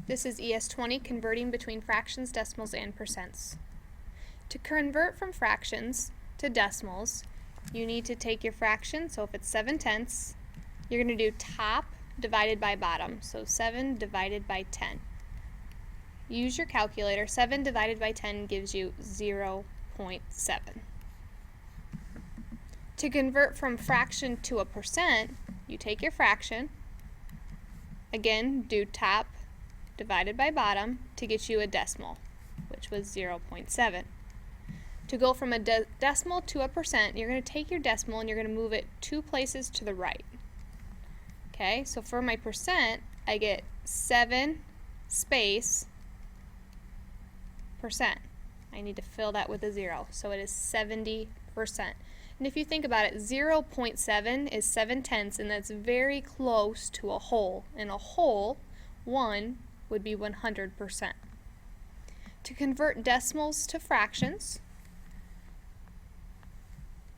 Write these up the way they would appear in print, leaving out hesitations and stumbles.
This is ES20, converting between fractions, decimals, and percents. To convert from fractions to decimals, you need to take your fraction, so if it's 7/10, you're going to do top divided by bottom, so 7 divided by 10. Use your calculator. 7 divided by 10 gives you 0.7. To convert from fraction to a percent, you take your fraction, again, do top divided by bottom to get you a decimal, which was 0.7. To go from a decimal to a percent, you're going to take your decimal and you're going to move it 2 places to the right. Okay, so for my percent, I get 7 space percent. I need to fill that with a 0, so it is 70%. And if you think about it, 0.7 is 7/10, and that's very close to a whole. And a whole, 1, would be 100%. To convert decimals to fractions,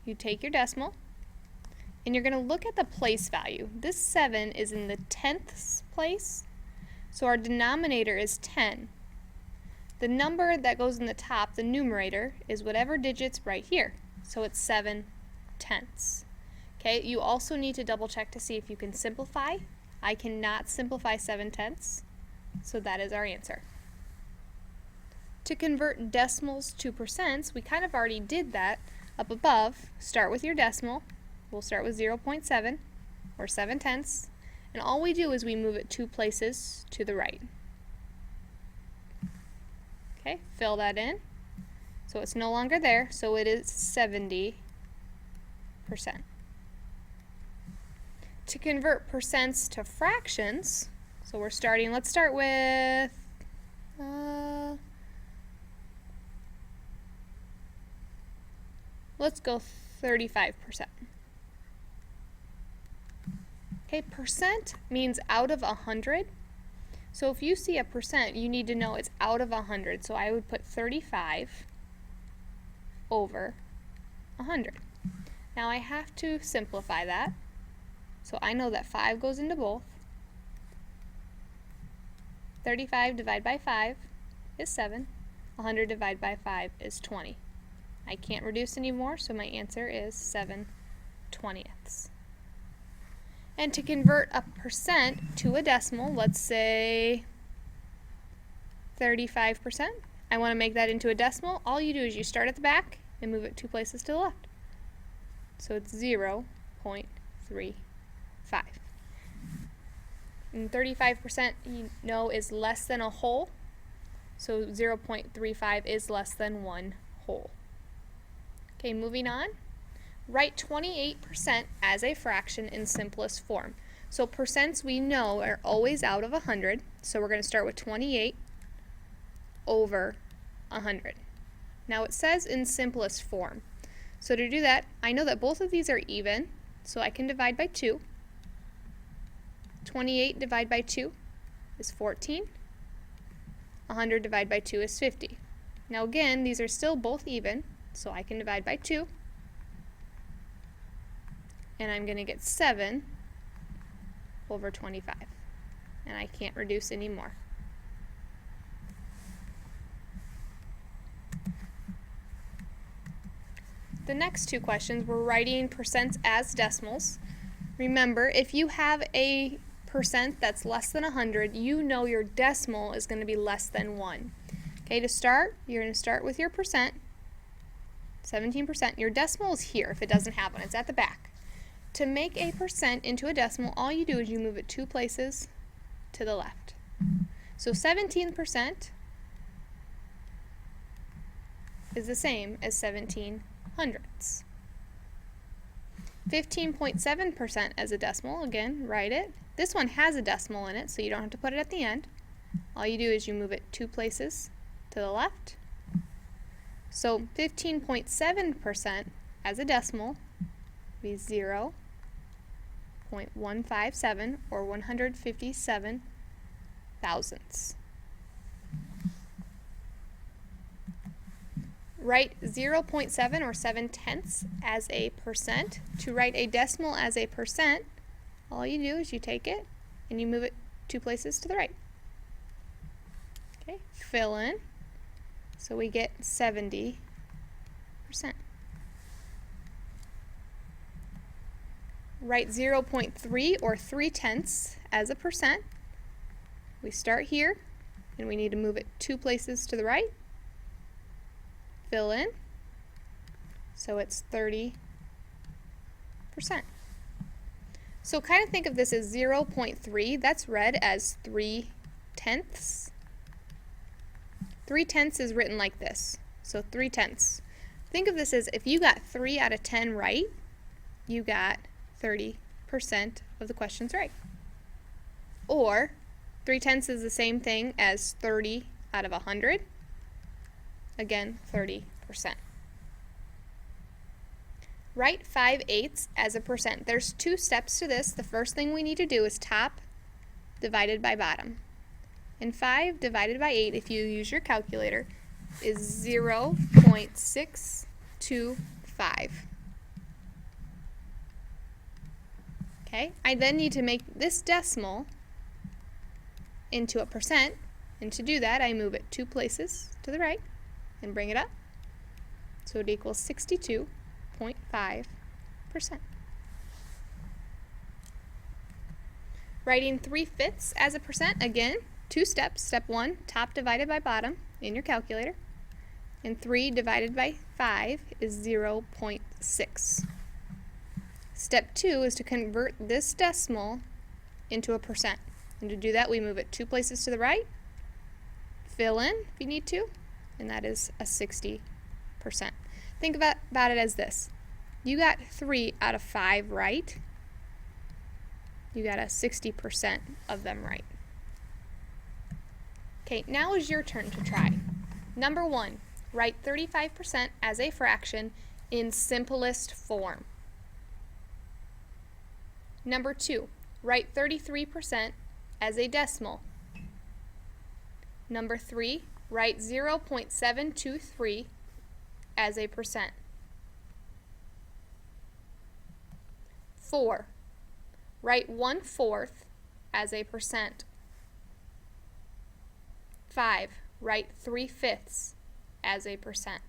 you take your decimal, and you're going to look at the place value. This 7 is in the 10ths place, so our denominator is 10. The number that goes in the top, the numerator, is whatever digit's right here. So it's 7/10. Okay, you also need to double check to see if you can simplify. I cannot simplify 7/10, so that is our answer. To convert decimals to percents, we kind of already did that up above. Start with your decimal. We'll start with 0.7 or 7/10, and all we do is we move it 2 places to the right. Okay, fill that in. So it's no longer there, so it is 70%. To convert percents to fractions, so let's start with, let's go 35%. Okay, percent means out of 100. So if you see a percent, you need to know it's out of 100. So I would put 35 over 100. Now I have to simplify that. So I know that 5 goes into both. 35 divided by 5 is 7. 100 divided by 5 is 20. I can't reduce anymore, so my answer is 7/20. And to convert a percent to a decimal, let's say 35%. I want to make that into a decimal. All you do is you start at the back and move it 2 places to the left. So it's 0.35. And 35% you know is less than a whole. So 0.35 is less than 1 whole. Okay, moving on. Write 28% as a fraction in simplest form. So percents we know are always out of 100. So we're going to start with 28 over 100. Now it says in simplest form. So to do that, I know that both of these are even, so I can divide by 2. 28 divided by 2 is 14. 100 divided by 2 is 50. Now again, these are still both even, so I can divide by 2. And I'm going to get 7 over 25. And I can't reduce anymore. The next 2 questions, we're writing percents as decimals. Remember, if you have a percent that's less than 100, you know your decimal is going to be less than 1. Okay, to start, you're going to start with your percent, 17%. Your decimal is here if it doesn't have one. It's at the back. To make a percent into a decimal, all you do is you move it 2 places to the left. So 17% is the same as 17/100. 15.7% as a decimal, again, write it. This one has a decimal in it, so you don't have to put it at the end. All you do is you move it 2 places to the left. So 15.7% as a decimal would be 0.157 or 157 thousandths. Write 0.7 or 7/10 as a percent. To write a decimal as a percent, all you do is you take it and you move it 2 places to the right. fill in. So we get 70%. Write 0.3 or 3/10 as a percent. We start here, and we need to move it 2 places to the right. Fill in. So it's 30%. So kind of think of this as 0.3. That's read as 3/10. 3/10 is written like this. So 3/10. Think of this as if you got 3 out of 10 right, you got 30% of the questions right. Or 3/10 is the same thing as 30 out of 100. Again, 30%. Write 5/8 as a percent. There's 2 steps to this. The first thing we need to do is top divided by bottom. And 5 divided by 8, if you use your calculator, is 0.625. Okay, I then need to make this decimal into a percent, and to do that I move it 2 places to the right and bring it up. So it equals 62.5%. Writing 3/5 as a percent, again, 2 steps. Step 1, top divided by bottom in your calculator. And 3 divided by 5 is 0.6. Step 2 is to convert this decimal into a percent. And to do that, we move it 2 places to the right, fill in if you need to, and that is a 60%. Think about it as this. You got 3 out of 5 right. You got a 60% of them right. Okay, now is your turn to try. Number 1, write 35% as a fraction in simplest form. Number 2, write 33% as a decimal. Number 3, write 0.723 as a percent. 4, write 1/4 as a percent. 5, write 3/5 as a percent.